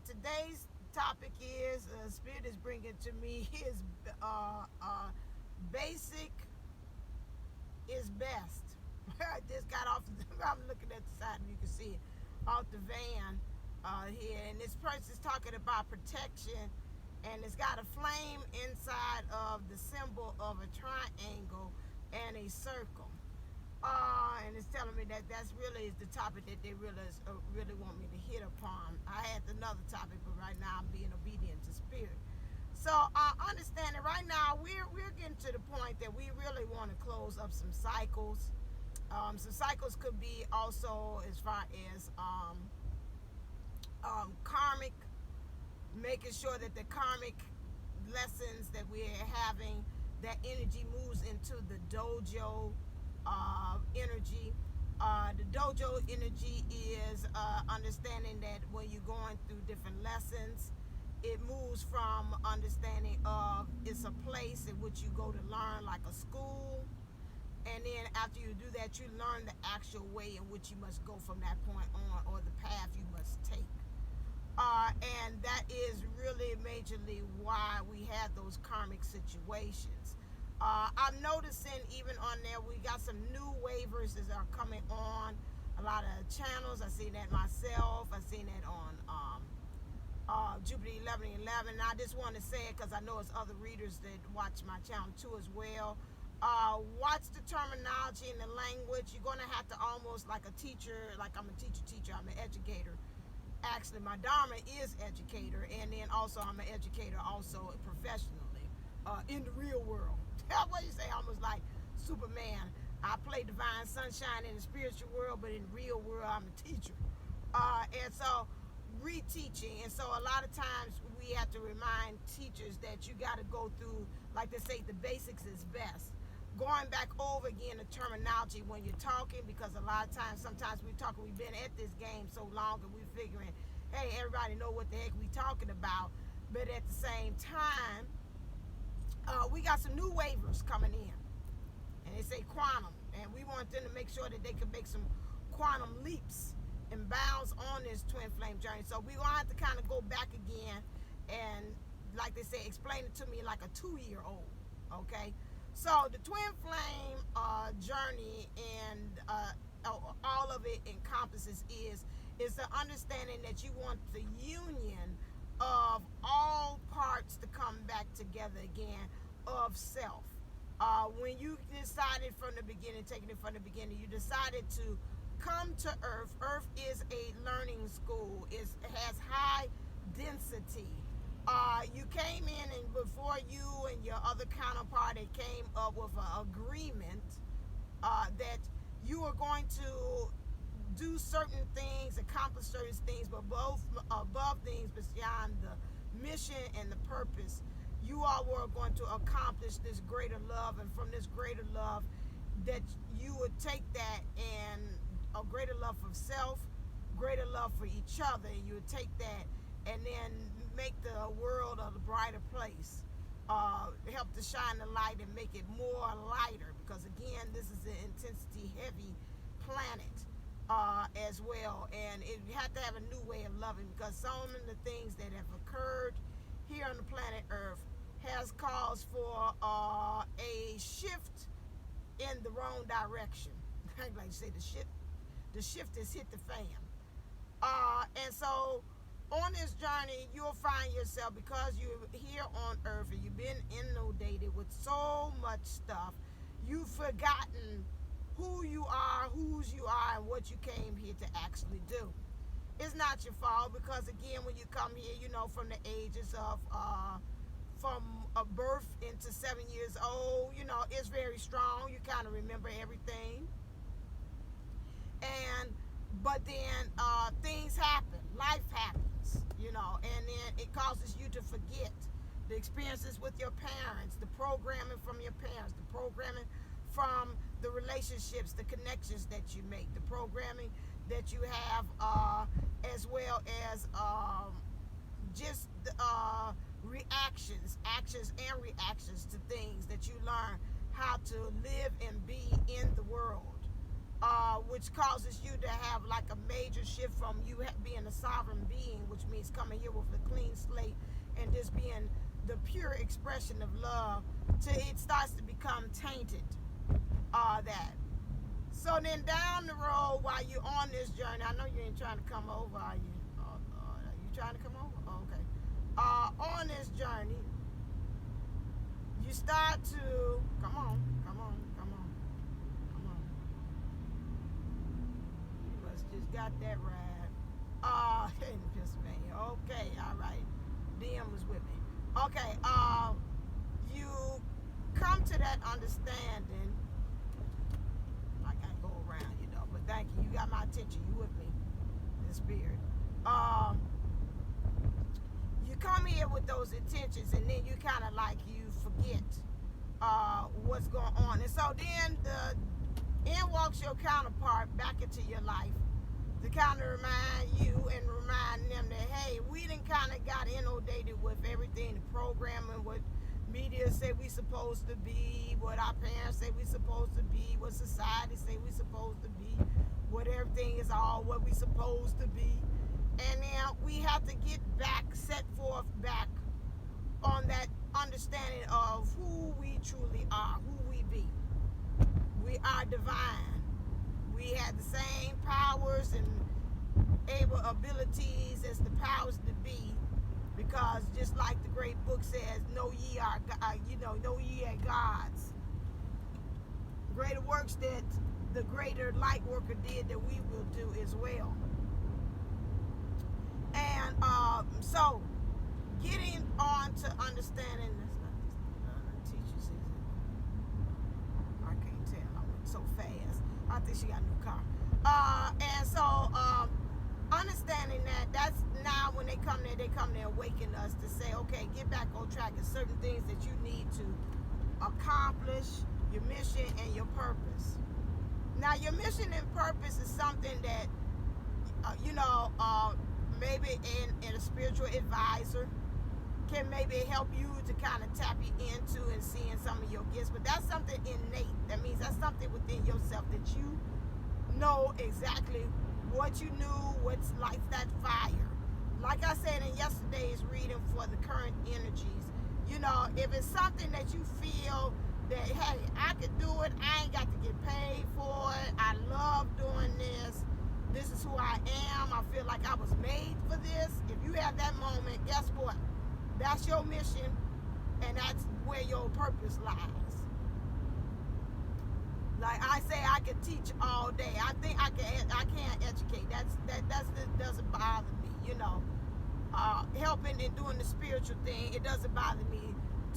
Today's topic is Spirit is bringing to me is basic is best. I just got off. I'm looking at the side, and you can see it off the van here, and this person's talking about protection, and it's got a flame inside of the symbol of a triangle and a circle. And it's telling me that that's really is the topic that they really want me to hit upon. I had another topic, but right now I'm being obedient to spirit. So understand that right now we're getting to the point that we really want to close up some cycles. Some cycles could be also as far as karmic, making sure that the karmic lessons that we're having, that energy moves into the dojo energy. The dojo energy is understanding that when you're going through different lessons, it moves from understanding of it's a place in which you go to learn, like a school, and then after you do that, you learn the actual way in which you must go from that point on, or the path you must take. And that is really majorly why we have those karmic situations. I'm noticing even on there, we got some new waivers that are coming on a lot of channels. I seen that myself. I seen that on Jupiter 1111. I just want to say it because I know it's other readers that watch my channel too as well. Watch the terminology and the language. You're going to have to almost like a teacher, like I'm a teacher, I'm an educator. Actually, my dharma is educator, and then also I'm an educator also professionally in the real world. What you say, almost like Superman. I play divine sunshine in the spiritual world, but in the real world, I'm a teacher. And so, reteaching. And so, a lot of times, we have to remind teachers that you got to go through, like they say, the basics is best. Going back over again the terminology when you're talking, because a lot of times, sometimes we're talking, we've been at this game so long, and we're figuring, hey, everybody know what the heck we talking about. But at the same time, we got some new waivers coming in, and they say quantum, and we want them to make sure that they can make some quantum leaps and bounds on this twin flame journey. So we're gonna have to kind of go back again and, like they say, explain it to me like a 2-year-old. Okay, so the twin flame journey and all of it encompasses is the understanding that you want the union of all parts to come back together again of self. When you decided from the beginning, taking it from the beginning, you decided to come to Earth. Earth is a learning school. It has high density. You came in, and before you and your other counterpart, it came up with an agreement that you are going to do certain things, accomplish certain things, but both above things beyond the mission and the purpose. You all were going to accomplish this greater love, and from this greater love, that you would take that and a greater love for self, greater love for each other, and you would take that and then make the world a brighter place. Help to shine the light and make it more lighter, because again, this is an intensity heavy planet. As well, and you have to have a new way of loving, because some of the things that have occurred here on the planet Earth has caused for a shift in the wrong direction. Like you say, the shift has hit the fan. And so on this journey, you'll find yourself, because you're here on Earth and you've been inundated with so much stuff, you've forgotten who you are, whose you are, and what you came here to actually do. It's not your fault, because again, when you come here, you know, from the ages of from a birth into 7 years old, you know, it's very strong. You kind of remember everything. But then things happen, life happens, you know, and then it causes you to forget the experiences with your parents, the programming from your parents, the programming from the relationships, the connections that you make, the programming that you have, as well as just actions and reactions to things that you learn how to live and be in the world. which causes you to have like a major shift from you being a sovereign being, which means coming here with a clean slate and just being the pure expression of love, to it starts to become tainted. That. So then down the road, while you're on this journey, I know you ain't trying to come over, are you? Oh, Lord, are you trying to come over? Oh, okay. On this journey, you start to come on. You must just got that ride. In Pennsylvania. Okay, all right. DM was with me. Okay. You come to that understanding. I gotta go around, but thank you. You got my attention. You with me in spirit. You come here with those intentions, and then you kind of like you forget what's going on. And so then in walks your counterpart back into your life to kind of remind you and remind them that, hey, we done kind of got inundated with everything, the programming, what media say we supposed to be, what our parents say we supposed to be, what society say we supposed to be, what everything is all what we supposed to be. And now we have to get back, set forth back on that understanding of who we truly are, who we be. We are divine. We have the same powers and abilities as the powers to be, because just like the great book says, know ye are gods. Greater works that the greater light worker did, that we will do as well. And so getting on to understanding, that's not this teacher says it. I can't tell, I went so fast. I think she got a new car. And so understanding that's now when they come there awaken us to say, okay, get back on track. There's certain things that you need to accomplish, your mission and your purpose. Now your mission and purpose is something that maybe in a spiritual advisor can maybe help you to kind of tap you into and seeing some of your gifts, but that's something innate. That means that's something within yourself that you know exactly what you knew, what's like that fire. Like I said in yesterday's reading for the current energies, if it's something that you feel that, hey, I could do it, I ain't got to get paid for it, I love doing this, this is who I am, I feel like I was made for this. If you have that moment, guess what? That's your mission, and that's where your purpose lies. Like I say, I could teach all day. I think I can't educate. That doesn't bother me. Helping and doing the spiritual thing, it doesn't bother me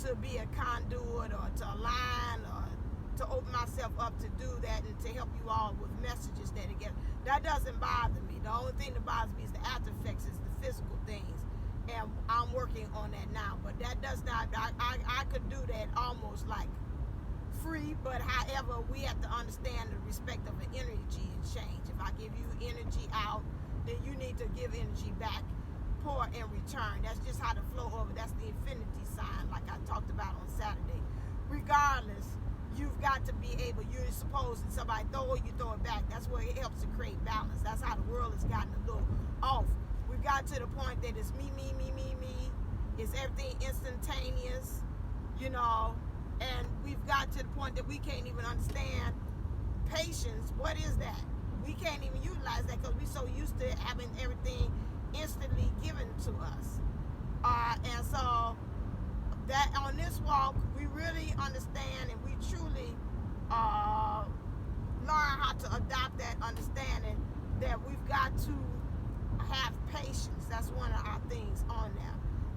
to be a conduit or to align or to open myself up to do that and to help you all with messages that doesn't bother me. The only thing that bothers me is the after effects, is the physical things. And I'm working on that now. But that does not, I could do that almost like free, but however, we have to understand the respect of an energy exchange. If I give you energy out, then you need to give energy back, pour in return. That's just how the flow over, that's the infinity sign, like I talked about on Saturday. Regardless, you've got to be able, you're supposed to, somebody throw it, you throw it back. That's where it helps to create balance. That's how the world has gotten a little off. We've got to the point that it's me. It's everything instantaneous, and we've got to the point that we can't even understand patience. What is that? We can't even utilize that because we're so used to having everything instantly given to us. And so that on this walk, we really understand and we truly learn how to adopt that understanding that we've got to have patience. That's one of our things on there.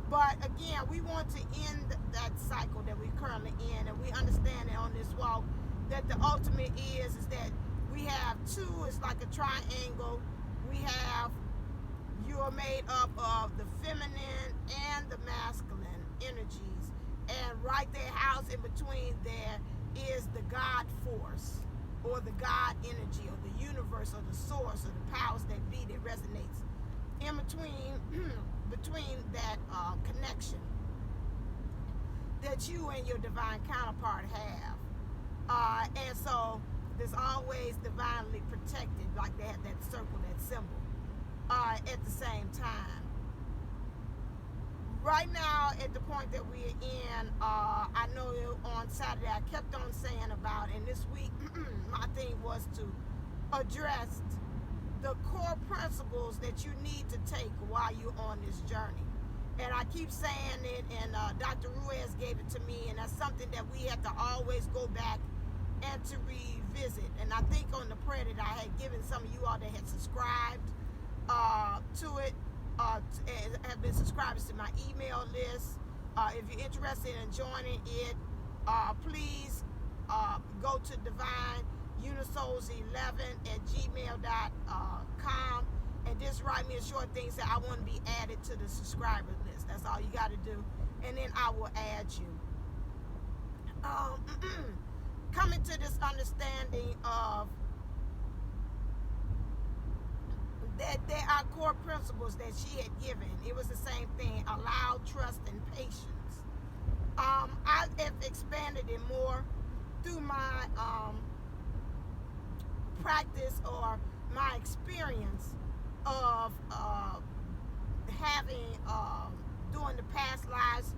But again, we want to end that cycle that we're currently in, and we understand that on this walk that the ultimate is that we have two, it's like a triangle. You are made up of the feminine and the masculine energies, and right there, housed in between there is the God force, or the God energy, or the universe, or the source, or the powers that be that resonates in between that connection that you and your divine counterpart have. And so that's always divinely protected, like they have that circle, that symbol, at the same time. Right now, at the point that we're in, I know on Saturday I kept on saying about, and this week my thing was to address the core principles that you need to take while you're on this journey. And I keep saying it, and Dr. Ruiz gave it to me, and that's something that we have to always go back and to revisit. And I think on the prayer that I had given some of you all that had subscribed to it, have been subscribers to my email list. If you're interested in joining it, please go to divineunisols11@gmail.com and just write me a short thing, say I want to be added to the subscriber list. That's all you got to do, and then I will add you. Coming to this understanding of that there are core principles that she had given. It was the same thing: allow, trust, and patience. I have expanded it more through my practice or my experience of having doing the past lives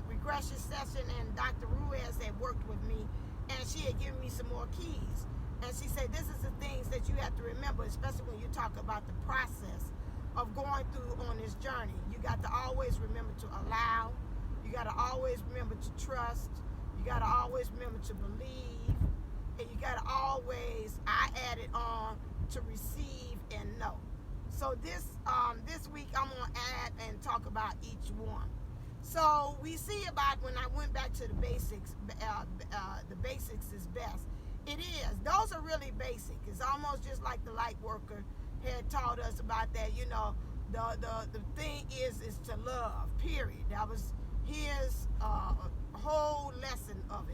regression session, and Dr. Ruiz had worked with me, and she had given me some more keys. And she said, this is the things that you have to remember, especially when you talk about the process of going through on this journey. You got to always remember to allow. You got to always remember to trust. You got to always remember to believe. And you got to always, I added on, to receive and know. So this week I'm going to add and talk about each one. So we see about when I went back to the basics, the basics is best. It is. Those are really basic. It's almost just like the light worker had taught us about that. You know, the thing is to love, period. That was his whole lesson of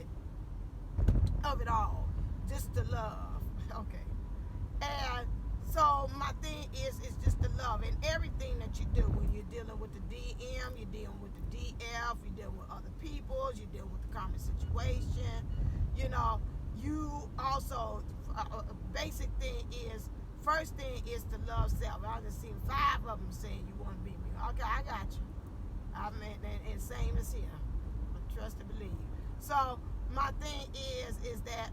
it all. Just to love. Okay. And so my thing is just to love in everything that you do. When you're dealing with the DM, you're dealing with the DF, you're dealing with other people, you're dealing with the common situation. You know, you also, a basic thing is, first thing is to love self. I just seen 5 of them saying you want to be me. Okay, I got you. I mean, and same as here. Trust and believe. So my thing is that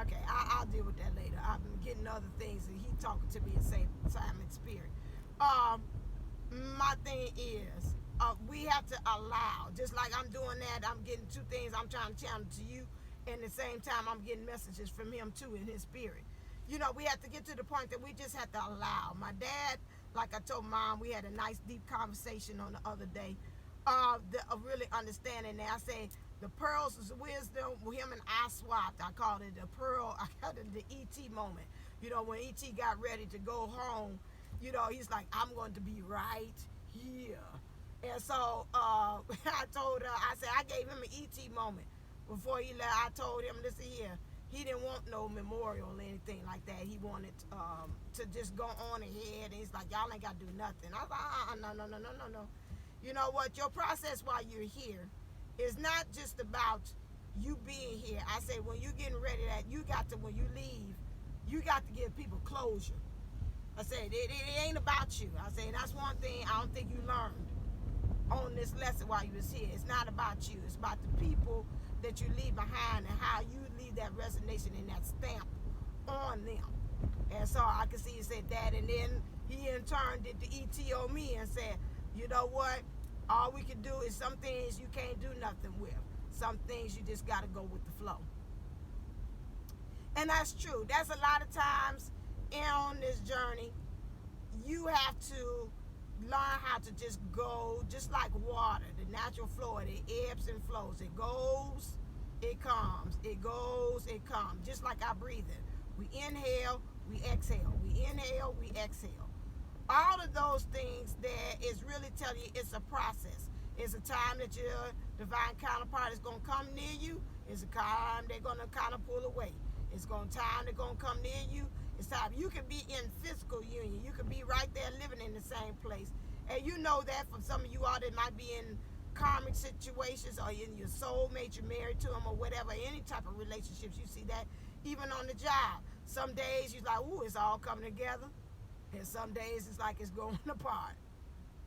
okay, I'll deal with that later. I've been getting other things and he talking to me at the same time in spirit. My thing is, we have to allow, just like I'm doing that, I'm getting 2 things I'm trying to channel to you, and at the same time I'm getting messages from him too in his spirit. You know, we have to get to the point that we just have to allow. My dad, like I told Mom, we had a nice deep conversation on the other day, really understanding that. I say the pearls of wisdom, him and I swapped. I called it the pearl, I called it the E.T. moment. You know, when E.T. got ready to go home, you know, he's like, I'm going to be right here. And so I told her, I said, I gave him an E.T. moment. Before he left, I told him, listen here, he didn't want no memorial or anything like that. He wanted to just go on ahead. And he's like, y'all ain't got to do nothing. I was like, no. You know what? Your process while you're here is not just about you being here. I say, when you're getting ready, that you got to, when you leave, you got to give people closure. I said, it ain't about you. I say, that's one thing I don't think you learned on this lesson while you was here. It's not about you. It's about the people that you leave behind and how you leave that resonation and that stamp on them. And so I could see he said that, and then he in turn did the ET on me and said, you know what? All we can do is some things you can't do nothing with. Some things you just got to go with the flow. And that's true. That's a lot of times on this journey, you have to learn how to just go, just like water, the natural flow, it ebbs and flows. It goes, it comes. It goes, it comes. Just like our breathing. We inhale, we exhale. We inhale, we exhale. All of those things that is really telling you it's a process. It's a time that your divine counterpart is going to come near you. It's a time they're going to kind of pull away. It's going to time they're going to come near you. It's time. You can be in physical union. You can be right there living in the same place. And you know that from some of you all that might be in karmic situations, or in your soulmate, you're married to them, or whatever, any type of relationships, you see that. Even on the job, some days you're like, ooh, it's all coming together, and some days it's like it's going apart.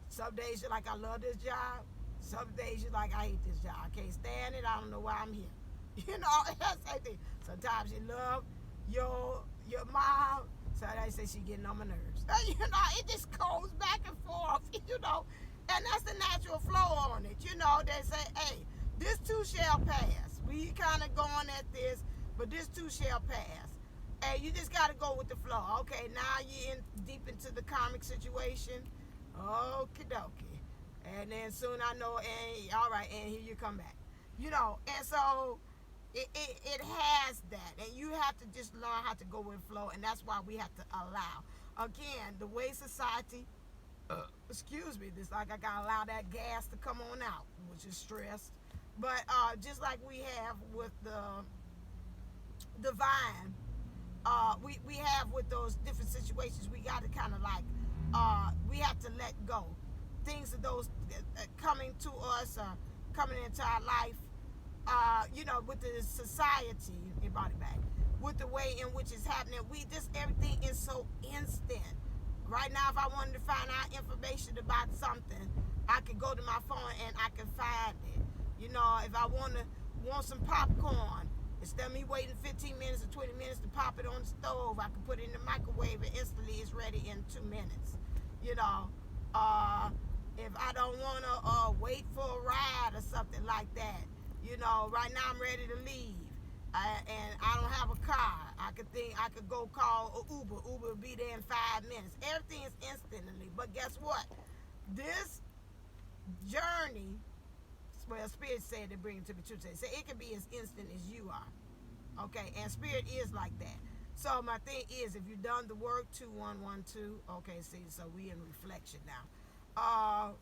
Some days you're like, I love this job. Some days you're like, I hate this job. I can't stand it. I don't know why I'm here. You know, that's the same thing. Sometimes you love your mom. So they say she getting on my nerves. You know, it just goes back and forth, you know. And that's the natural flow on it. You know, they say, hey, this too shall pass. We kind of going at this, but this too shall pass. And you just got to go with the flow. Okay, now you're in deep into the karmic situation. Okie dokie. And then soon I know, and all right, and here you come back. You know, and so it has that. And you have to just learn how to go with flow. And that's why we have to allow. Again, the way society, excuse me, this like I got to allow that gas to come on out, which is stress. But just like we have with the divine, we have with those different situations, we got to kind of like, we have to let go. Things of those coming to us, coming into our life, you know, with the society, it brought it back, with the way in which it's happening, we just, everything is so instant. Right now, if I wanted to find out information about something, I could go to my phone and I can find it. You know, if I want some popcorn, instead of me waiting 15 minutes or 20 minutes to pop it on the stove, I can put it in the microwave and instantly it's ready in 2 minutes. You know, if I don't want to wait for a ride or something like that, you know, right now I'm ready to leave. And I don't have a car. I could go call an Uber. Uber will be there in 5 minutes. Everything is instantly. But guess what? This journey, well, Spirit said they bring it to me too. Say it can be as instant as you are. Okay, and Spirit is like that. So my thing is, if you've done the work, 2112. Okay, see, so we in reflection now.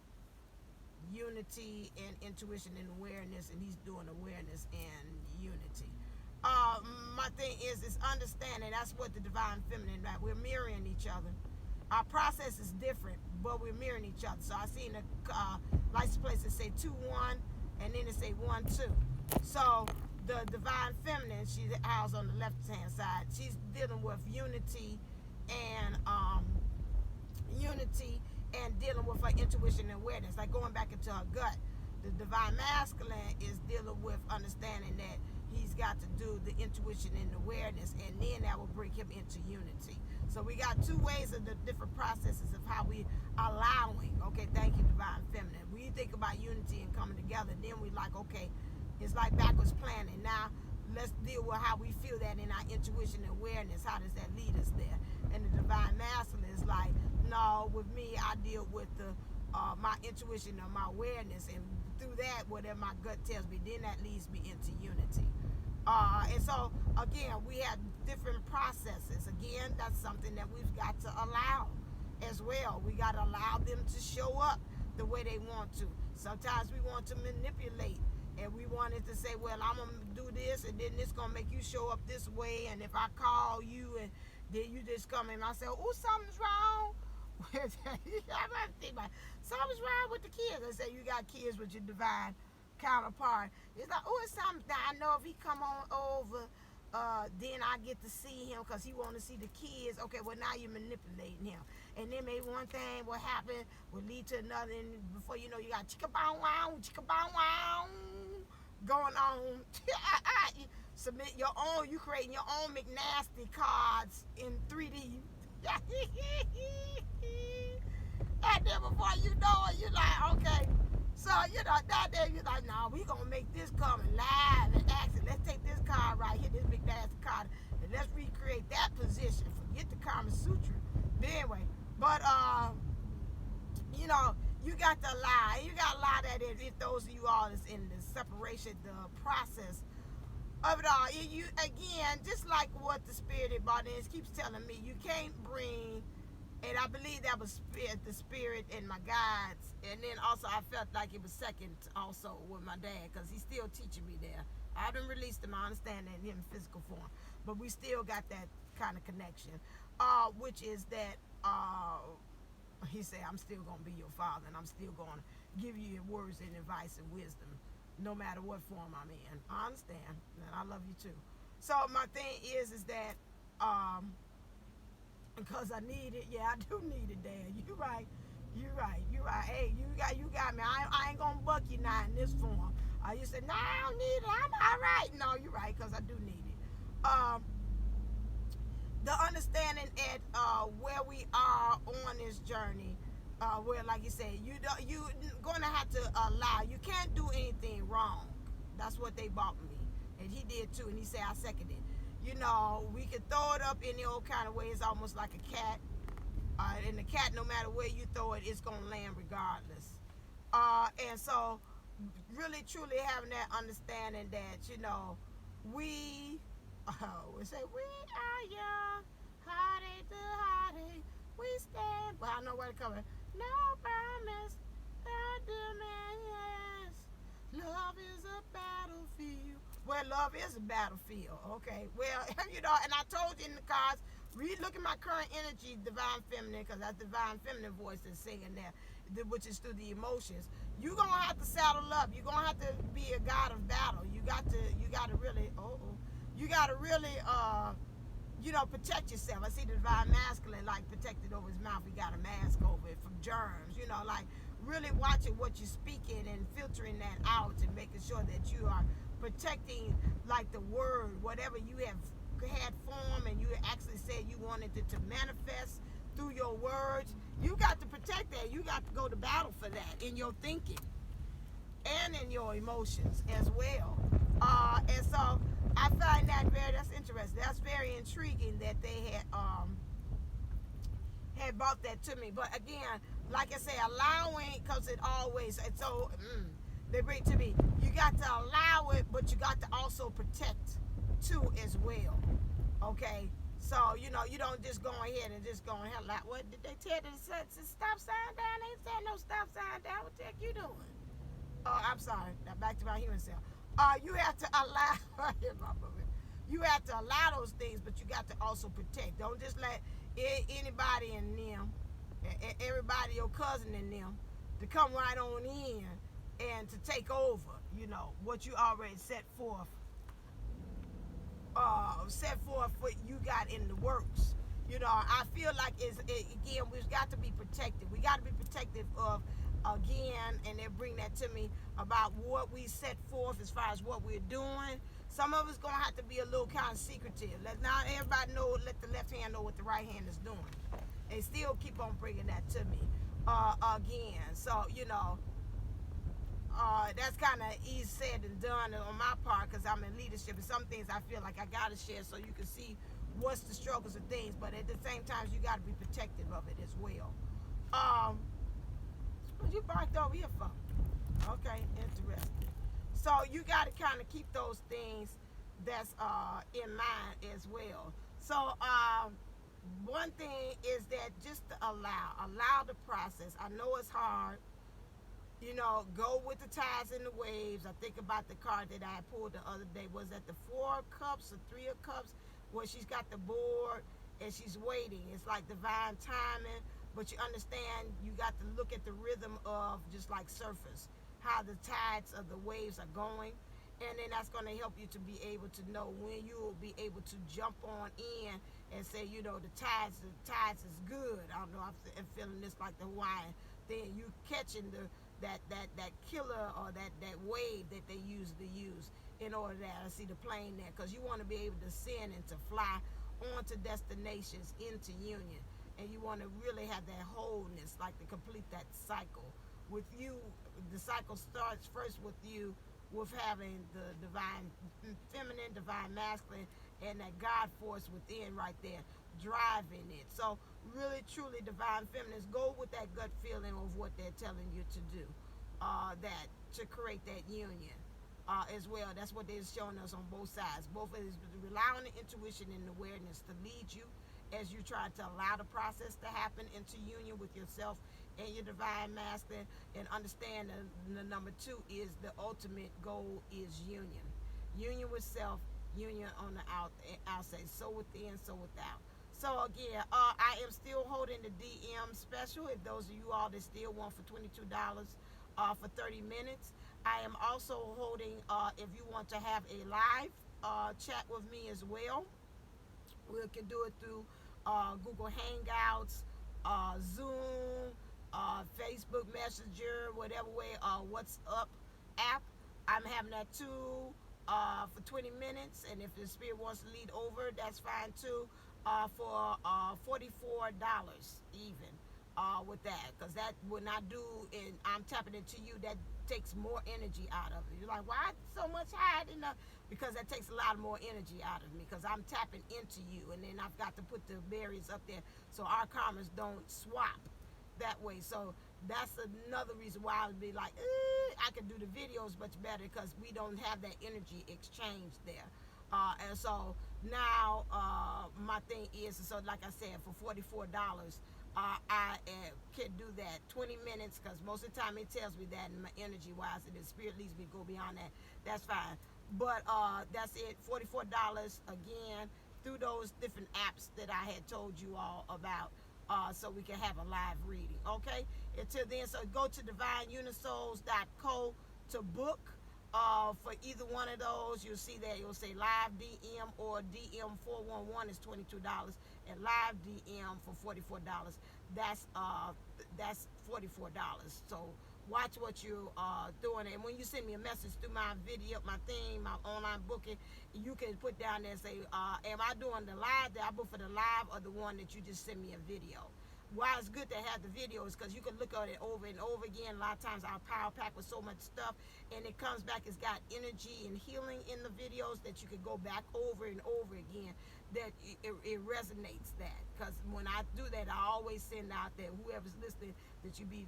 Unity and intuition and awareness, and he's doing awareness and unity. My thing is understanding. That's what the divine feminine, that we're mirroring each other. Our process is different, but we're mirroring each other. So I seen a license plate that say 2-1, and then it say 1-2. So the divine feminine, she's housed on the left hand side. She's dealing with unity and dealing with her intuition and awareness, like going back into her gut. The divine masculine is dealing with understanding that he's got to do the intuition and awareness, and then that will bring him into unity. So we got two ways of the different processes of how we allowing. Okay, thank you, divine feminine. When you think about unity and coming together, then we like, okay, it's like backwards planning. Now let's deal with how we feel that in our intuition and awareness. How does that lead us there? And the divine masculine is like, no, with me, I deal with the my intuition and my awareness, and through that, whatever my gut tells me, then that leads me into unity. And so, again, we have different processes. Again, that's something that we've got to allow as well. We got to allow them to show up the way they want to. Sometimes we want to manipulate, and we wanted to say, well, I'm going to do this, and then this going to make you show up this way, and if I call you, and then you just come in, and I say, oh, something's wrong. Something's wrong with the kids. I say, you got kids with your divine counterpart. It's like, oh, it's something that I know if he come on over, then I get to see him because he want to see the kids. Okay, well, now you're manipulating him. And then maybe one thing will happen will lead to another, and before you know, you got chicka-bow-wow going on. Submit your own, you creating your own McNasty cards in 3D. And then before you know it, you're like, okay. So, you know, that day you're like, no, we gonna make this come live and action. Let's take this card right here, this big nasty card, and let's recreate that position. Forget the Kama Sutra. But anyway, but you know, you got to allow, and you got to allow that if those of you all is in the separation, the process of it all. You again, just like what the Spirit brought in, keeps telling me, you can't bring. And I believe that was the Spirit and my guides. And then also I felt like it was second also with my dad, because he's still teaching me there. I haven't released him, I understand that in him physical form. But we still got that kind of connection. Which is that he said, I'm still going to be your father, and I'm still going to give you words and advice and wisdom, no matter what form I'm in. I understand, and I love you too. So my thing is that because I need it. Yeah, I do need it, Dad. You right. You right. You right. Hey, you got me. I ain't gonna buck you now in this form. You said, no, I don't need it. I'm all right. No, you're right, because I do need it. The understanding at where we are on this journey, where, like you said, you gonna have to allow. You can't do anything wrong. That's what they bought me, and he did too. And he said I seconded. You know, we can throw it up any old kind of way. It's almost like a cat. And the cat, no matter where you throw it, it's gonna land regardless. And so, really, truly having that understanding that we say we are young, heartache to heartache, we stand. Well, I know where to come in. No promise, no demand. Love is a battlefield. Well, love is a battlefield. Okay. Well, and I told you in the cards, look at my current energy, divine feminine, because that divine feminine voice is singing there, which is through the emotions. You're gonna have to saddle up. You're gonna have to be a god of battle. You got to really, protect yourself. I see the divine masculine like protected over his mouth. He got a mask over it from germs. Like really watching what you're speaking and filtering that out and making sure that you are protecting like the word, whatever you have had form and you actually said you wanted it to manifest through your words. You got to protect that. You got to go to battle for that in your thinking and in your emotions as well. And so I find that that's interesting. That's very intriguing that they had brought that to me. But again, like I say, allowing, because they bring it to me. You got to allow it, but you got to also protect too as well. Okay, so you don't just go ahead and just go ahead like, what did they tell you to stop sign down? They ain't saying no stop sign down. What the heck you doing? Oh, I'm sorry. Now back to my human self. You have to allow. You have to allow those things, but you got to also protect. Don't just let anybody in them, everybody, your cousin in them, to come right on in and to take over. What you already set forth what you got in the works. I feel like again, we've got to be protected. We got to be protective of, again, and they bring that to me about what we set forth as far as what we're doing. Some of us gonna have to be a little kind of secretive. Let not everybody know. Let the left hand know what the right hand is doing, and still keep on bringing that to me again. So that's kind of easy said and done on my part, because I'm in leadership, and some things I feel like I gotta share so you can see what's the struggles of things. But at the same time, you got to be protective of it as well. What you barked over here for? Okay, interesting. So you got to kind of keep those things that's in mind as well. So one thing is that just to allow the process. I know it's hard. Go with the tides and the waves. I think about the card that I pulled the other day. Was that the 4 of Cups or 3 of Cups, where she's got the board and she's waiting. It's like divine timing, but you understand you got to look at the rhythm of just like surfers, how the tides of the waves are going, and then that's going to help you to be able to know when you will be able to jump on in and say, the tides is good. I don't know, I'm feeling this like the Hawaiian thing. You catching that killer or that wave that they usually use in order that I see the plane there, because you want to be able to send and to fly onto destinations into union, and you want to really have that wholeness, like to complete that cycle with you. The cycle starts first with you, with having the divine feminine, divine masculine, and that God force within right there driving it. So really truly divine feminines go with that gut feeling of what they're telling you to do, that to create that union as well. That's what they're showing us on both sides. Both is rely on the intuition and awareness to lead you as you try to allow the process to happen into union with yourself and your divine masculine, and understand the number 2 is the ultimate goal is union with self, union on the outside, so within, so without. So again, I am still holding the DM special. If those of you all that still want for $22, for 30 minutes. I am also holding, if you want to have a live chat with me as well, we can do it through Google Hangouts, Zoom, Facebook Messenger, whatever way, WhatsApp app. I'm having that too for 20 minutes, and if the spirit wants to lead over, that's fine too. For $44 even with that, because that when I do, and I'm tapping into you, that takes more energy out of it. You're like, why so much higher than the? Because that takes a lot more energy out of me, because I'm tapping into you, and then I've got to put the barriers up there so our karmas don't swap that way. So that's another reason why I would be like, I can do the videos much better, because we don't have that energy exchange there. And so now my thing is, so like I said, for $44, I can do that 20 minutes, because most of the time it tells me that, and my energy wise, and the spirit leads me to go beyond that. That's fine. But that's it, $44 again, through those different apps that I had told you all about, so we can have a live reading. Okay, until then, so go to divineunisols.co to book for either one of those. You'll see that you'll say live DM, or DM 411 is $22, and live DM for $44. That's $44. So watch what you're doing, and when you send me a message through my video, my thing, my online booking, you can put down there and say, am I doing the live that I book for, the live, or the one that you just send me a video? Why it's good to have the videos, because you can look at it over and over again. A lot of times our power pack with so much stuff, and it comes back, it's got energy and healing in the videos that you can go back over and over again, that it resonates that. Because when I do that, I always send out that whoever's listening, that you be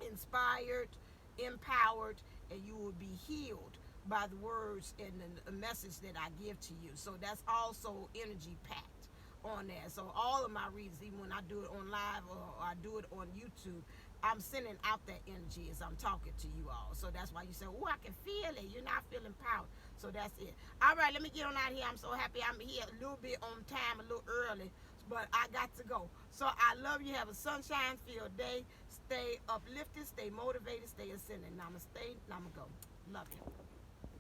inspired, empowered, and you will be healed by the words and the message that I give to you. So that's also energy packed on there. So all of my readings, even when I do it on live, or I do it on YouTube, I'm sending out that energy as I'm talking to you all. So that's why you say, oh, I can feel it. You're not feeling power. So that's it. All right, let me get on out here. I'm so happy I'm here a little bit on time, a little early, but I got to go. So I love you. Have a sunshine-filled day. Stay uplifted, stay motivated, stay ascending. Namaste, namago. Love you.